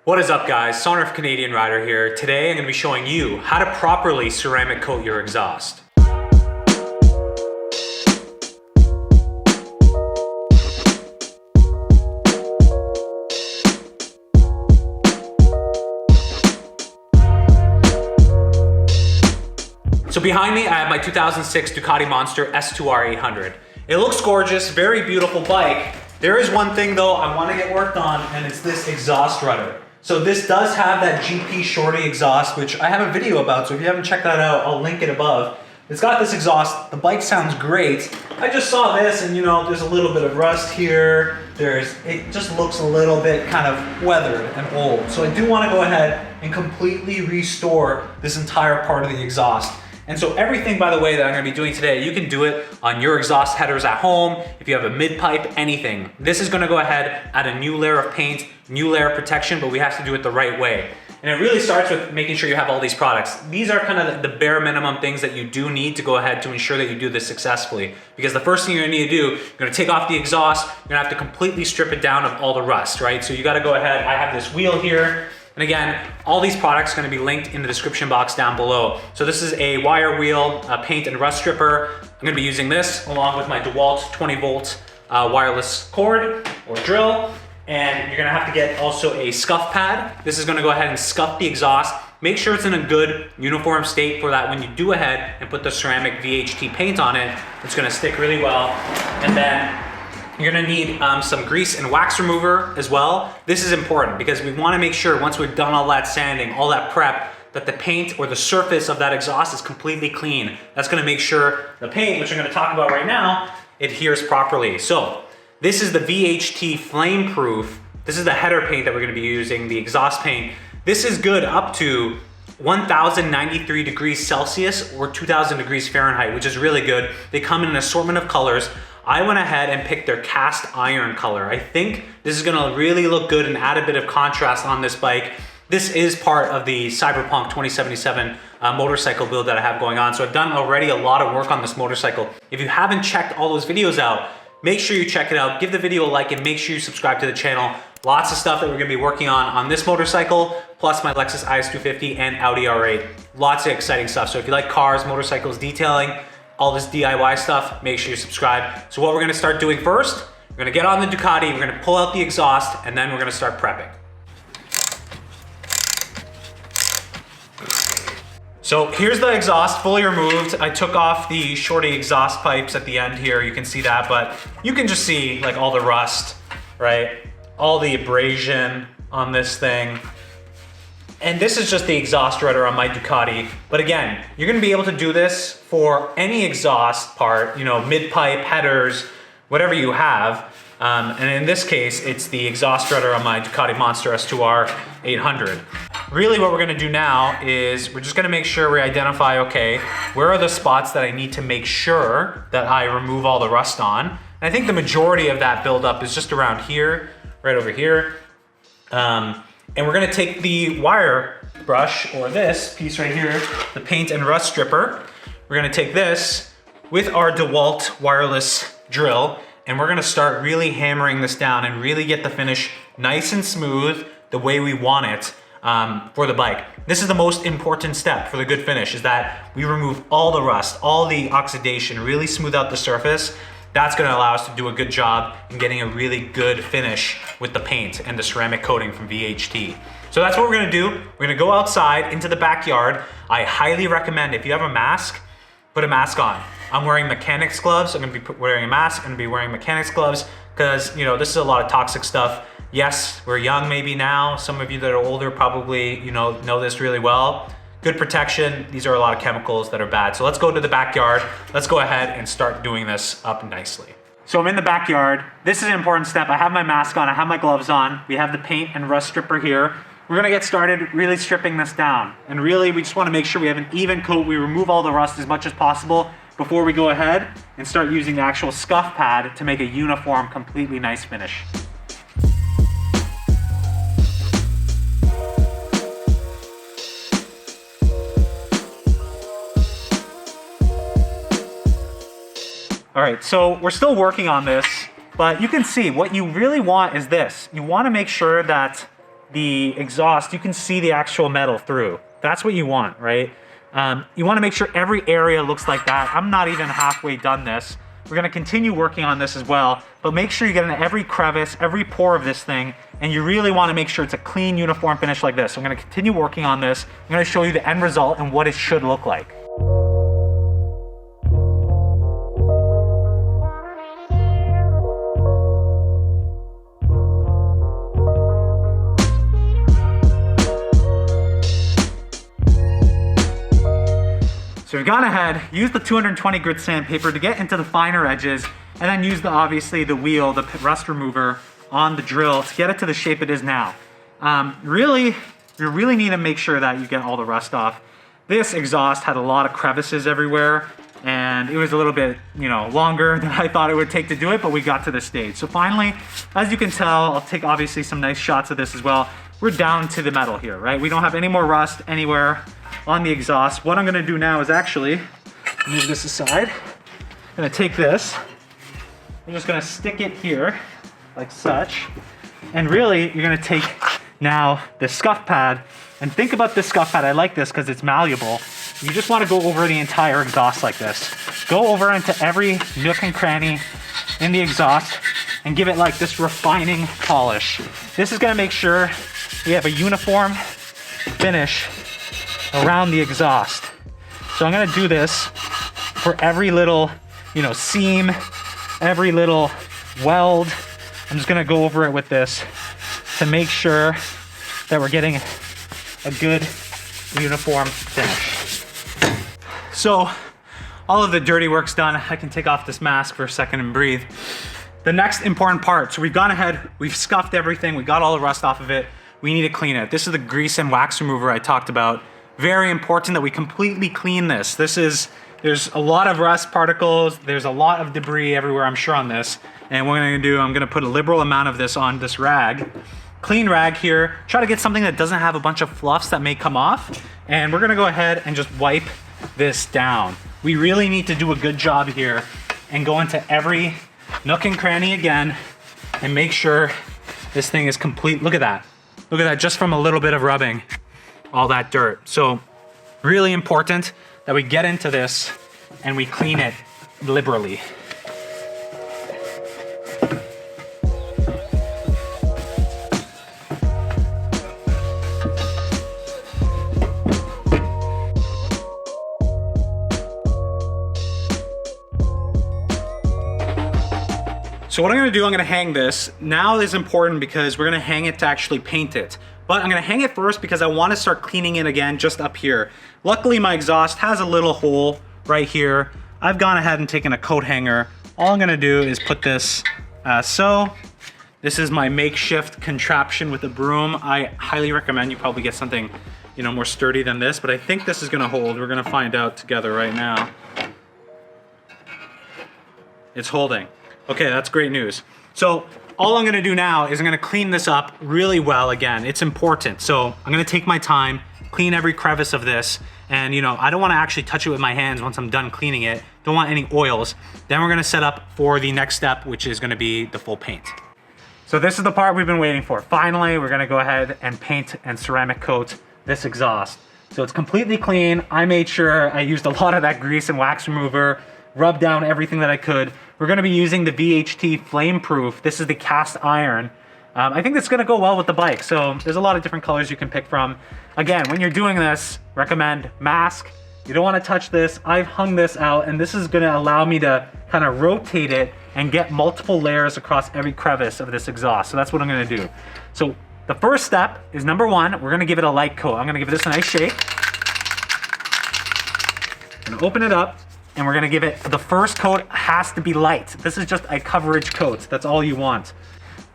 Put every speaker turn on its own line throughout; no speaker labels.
What is up, guys? Sonduren Fanarredha here. Today I'm going to be showing you how to properly ceramic coat your exhaust. So behind me I have my 2006 Ducati Monster S2R 800. It looks gorgeous, very beautiful bike. There is one thing though I want to get worked on, and it's this exhaust rudder. So this does have that GP Shorty exhaust, which I have a video about, so if you haven't checked that out, I'll link it above. It's got this exhaust, the bike sounds great. I just saw this and there's a little bit of rust here. It just looks a little bit kind of weathered and old. So I do want to go ahead and completely restore this entire part of the exhaust. And so everything, by the way, that I'm gonna be doing today, you can do it on your exhaust headers at home, if you have a mid-pipe, anything. This is gonna go ahead, add a new layer of paint, new layer of protection, but we have to do it the right way. And it really starts with making sure you have all these products. These are kind of the bare minimum things that you do need to go ahead to ensure that you do this successfully. Because the first thing you're gonna need to do, you're gonna take off the exhaust, you're gonna have to completely strip it down of all the rust, right? So you gotta go ahead, I have this wheel here, and again, all these products are gonna be linked in the description box down below. So this is a wire wheel, a paint and rust stripper. I'm gonna be using this along with my DEWALT 20 volt wireless cord or drill. And you're gonna have to get also a scuff pad. This is gonna go ahead and scuff the exhaust. Make sure it's in a good uniform state for that when you do ahead and put the ceramic VHT paint on it, it's gonna stick really well. And then you're gonna need some grease and wax remover as well. This is important because we wanna make sure once we've done all that sanding, all that prep, that the paint or the surface of that exhaust is completely clean. That's gonna make sure the paint, which I'm gonna talk about right now, adheres properly. So this is the VHT Flameproof. This is the header paint that we're gonna be using, the exhaust paint. This is good up to 1093 degrees Celsius or 2000 degrees Fahrenheit, which is really good. They come in an assortment of colors. I went ahead and picked their cast iron color. I think this is gonna really look good and add a bit of contrast on this bike. This is part of the Cyberpunk 2077 motorcycle build that I have going on. So I've done already a lot of work on this motorcycle. If you haven't checked all those videos out, make sure you check it out. Give the video a like and make sure you subscribe to the channel. Lots of stuff that we're gonna be working on this motorcycle, plus my Lexus IS250 and Audi R8. Lots of exciting stuff. So if you like cars, motorcycles, detailing, all this DIY stuff, make sure you subscribe. So what we're gonna start doing first, we're gonna get on the Ducati, we're gonna pull out the exhaust, and then we're gonna start prepping. So here's the exhaust fully removed. I took off the Shorty exhaust pipes at the end here, you can see that, but you can just see like all the rust, right? All the abrasion on this thing. And this is just the exhaust rudder on my Ducati. But again, you're gonna be able to do this for any exhaust part, mid-pipe, headers, whatever you have. And in this case, it's the exhaust rudder on my Ducati Monster S2R 800. Really what we're gonna do now is we're just gonna make sure we identify, okay, where are the spots that I need to make sure that I remove all the rust on. And I think the majority of that buildup is just around here, right over here. And we're gonna take the wire brush, or this piece right here, the paint and rust stripper. We're gonna take this with our DEWALT wireless drill, and we're gonna start really hammering this down and really get the finish nice and smooth the way we want it for the bike. This is the most important step for the good finish, is that we remove all the rust, all the oxidation, really smooth out the surface. That's gonna allow us to do a good job in getting a really good finish with the paint and the ceramic coating from VHT. So that's what we're gonna do. We're gonna go outside into the backyard. I highly recommend, if you have a mask, put a mask on. I'm wearing mechanics gloves. I'm gonna be wearing a mask. I'm gonna be wearing mechanics gloves because this is a lot of toxic stuff. Yes, we're young maybe now. Some of you that are older probably know this really well. Good protection. These are a lot of chemicals that are bad. So let's go to the backyard. Let's go ahead and start doing this up nicely. So I'm in the backyard. This is an important step. I have my mask on, I have my gloves on. We have the paint and rust stripper here. We're gonna get started really stripping this down. And really, we just wanna make sure we have an even coat. We remove all the rust as much as possible before we go ahead and start using the actual scuff pad to make a uniform, completely nice finish. All right, so we're still working on this, but you can see what you really want is this. You want to make sure that the exhaust, you can see the actual metal through. That's what you want, right? You want to make sure every area looks like that. I'm not even halfway done this. We're going to continue working on this as well, but make sure you get in every crevice, every pore of this thing, and you really want to make sure it's a clean, uniform finish like this. So I'm going to continue working on this. I'm going to show you the end result and what it should look like. So we've gone ahead, used the 220 grit sandpaper to get into the finer edges, and then use obviously the wheel, the rust remover on the drill to get it to the shape it is now. You really need to make sure that you get all the rust off. This exhaust had a lot of crevices everywhere, and it was a little bit, longer than I thought it would take to do it, but we got to this stage. So finally, as you can tell, I'll take obviously some nice shots of this as well. We're down to the metal here, right? We don't have any more rust anywhere on the exhaust. What I'm gonna do now is actually move this aside. I'm gonna take this, I'm just gonna stick it here like such, and really you're gonna take now the scuff pad, and think about this scuff pad. I like this because it's malleable. You just want to go over the entire exhaust like this. Go over into every nook and cranny in the exhaust and give it like this refining polish. This is gonna make sure we have a uniform finish around the exhaust. So I'm gonna do this for every little, seam, every little weld. I'm just gonna go over it with this to make sure that we're getting a good uniform finish. So all of the dirty work's done. I can take off this mask for a second and breathe. The next important part, so we've gone ahead, we've scuffed everything, we got all the rust off of it. We need to clean it. This is the grease and wax remover I talked about. Very important that we completely clean this. There's a lot of rust particles, there's a lot of debris everywhere, I'm sure, on this. And what I'm gonna do, I'm gonna put a liberal amount of this on this rag. Clean rag here. Try to get something that doesn't have a bunch of fluffs that may come off. And we're gonna go ahead and just wipe this down. We really need to do a good job here and go into every nook and cranny again and make sure this thing is complete. Look at that. Look at that, just from a little bit of rubbing, all that dirt. So really important that we get into this and we clean it liberally. So what I'm gonna do, I'm gonna hang this. Now is important because we're gonna hang it to actually paint it. But I'm gonna hang it first because I wanna start cleaning it again just up here. Luckily my exhaust has a little hole right here. I've gone ahead and taken a coat hanger. All I'm gonna do is put this so. This is my makeshift contraption with a broom. I highly recommend you probably get something more sturdy than this, but I think this is gonna hold. We're gonna find out together right now. It's holding. Okay, that's great news. So all I'm gonna do now is I'm gonna clean this up really well again. It's important. So I'm gonna take my time, clean every crevice of this, and I don't wanna actually touch it with my hands once I'm done cleaning it. Don't want any oils. Then we're gonna set up for the next step, which is gonna be the full paint. So this is the part we've been waiting for. Finally, we're gonna go ahead and paint and ceramic coat this exhaust. So it's completely clean. I made sure I used a lot of that grease and wax remover, rubbed down everything that I could. We're gonna be using the VHT Flameproof. This is the cast iron. I think it's gonna go well with the bike. So there's a lot of different colors you can pick from. Again, when you're doing this, recommend mask. You don't wanna touch this. I've hung this out and this is gonna allow me to kind of rotate it and get multiple layers across every crevice of this exhaust. So that's what I'm gonna do. So the first step is number one, we're gonna give it a light coat. I'm gonna give this a nice shake. I'm gonna open it up. And we're gonna give it, the first coat has to be light. This is just a coverage coat. That's all you want.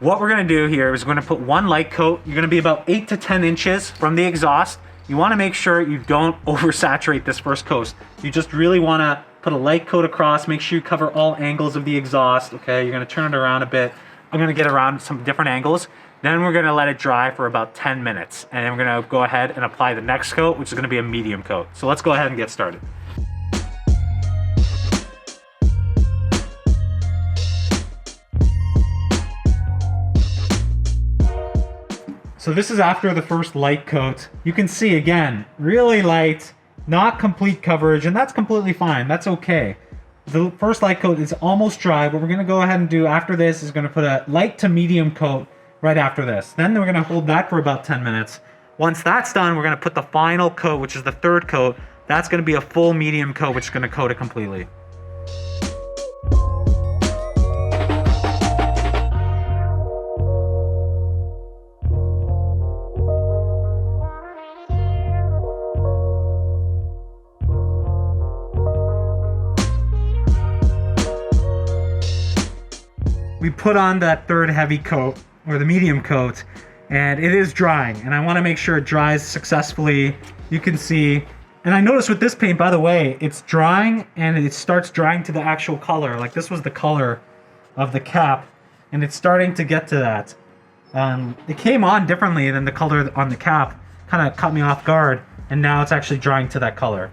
What we're gonna do here is we're gonna put one light coat. You're gonna be about 8 to 10 inches from the exhaust. You wanna make sure you don't oversaturate this first coat. You just really wanna put a light coat across, make sure you cover all angles of the exhaust, okay? You're gonna turn it around a bit. I'm gonna get around some different angles. Then we're gonna let it dry for about 10 minutes. And then we're gonna go ahead and apply the next coat, which is gonna be a medium coat. So let's go ahead and get started. So this is after the first light coat. You can see again, really light, not complete coverage, and that's completely fine. That's okay. The first light coat is almost dry. What we're gonna go ahead and do after this is gonna put a light to medium coat right after this. Then we're gonna hold that for about 10 minutes. Once that's done, we're gonna put the final coat, which is the third coat. That's gonna be a full medium coat, which is gonna coat it completely. We put on that third heavy coat, or the medium coat, and it is drying, and I want to make sure it dries successfully. You can see, and I noticed with this paint, by the way, it's drying and it starts drying to the actual color. Like this was the color of the cap, and it's starting to get to that. It came on differently than the color on the cap, kind of caught me off guard, and now it's actually drying to that color.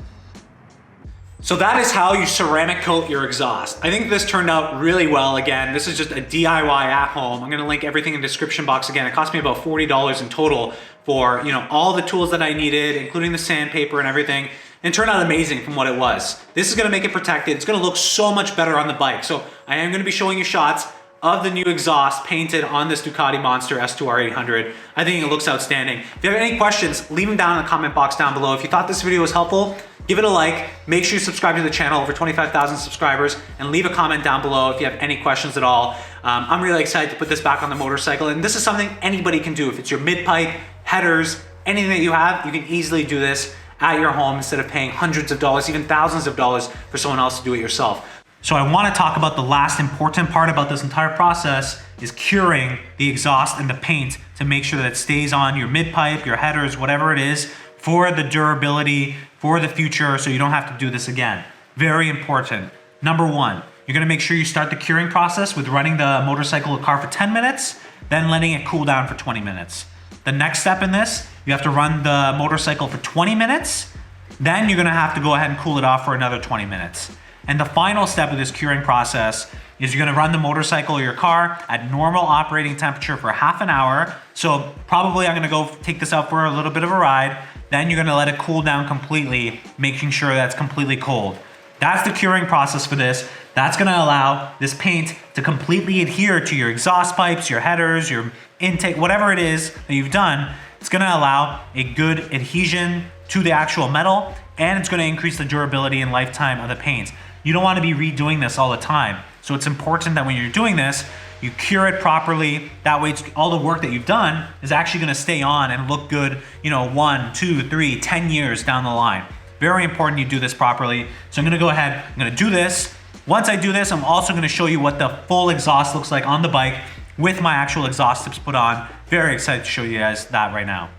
So that is how you ceramic coat your exhaust. I think this turned out really well. Again, this is just a DIY at home. I'm gonna link everything in the description box again. It cost me about $40 in total for all the tools that I needed, including the sandpaper and everything. And it turned out amazing from what it was. This is gonna make it protected. It's gonna look so much better on the bike. So I am gonna be showing you shots of the new exhaust painted on this Ducati Monster S2R800. I think it looks outstanding. If you have any questions, leave them down in the comment box down below. If you thought this video was helpful, give it a like. Make sure you subscribe to the channel, over 25,000 subscribers, and leave a comment down below if you have any questions at all. I'm really excited to put this back on the motorcycle, and this is something anybody can do. If it's your mid-pipe, headers, anything that you have, you can easily do this at your home instead of paying hundreds of dollars, even thousands of dollars for someone else to do it yourself. So I want to talk about the last important part about this entire process is curing the exhaust and the paint to make sure that it stays on your mid-pipe, your headers, whatever it is, for the durability, for the future, so you don't have to do this again. Very important. Number one, you're gonna make sure you start the curing process with running the motorcycle or car for 10 minutes, then letting it cool down for 20 minutes. The next step in this, you have to run the motorcycle for 20 minutes, then you're gonna have to go ahead and cool it off for another 20 minutes. And the final step of this curing process is you're gonna run the motorcycle or your car at normal operating temperature for half an hour. So probably I'm gonna go take this out for a little bit of a ride. Then you're gonna let it cool down completely, making sure that's completely cold. That's the curing process for this. That's gonna allow this paint to completely adhere to your exhaust pipes, your headers, your intake, whatever it is that you've done. It's gonna allow a good adhesion to the actual metal, and it's gonna increase the durability and lifetime of the paint. You don't wanna be redoing this all the time. So it's important that when you're doing this, you cure it properly. That way all the work that you've done is actually gonna stay on and look good, 1, 2, 3, 10 years down the line. Very important you do this properly. So I'm gonna go ahead, I'm gonna do this. Once I do this, I'm also gonna show you what the full exhaust looks like on the bike with my actual exhaust tips put on. Very excited to show you guys that right now.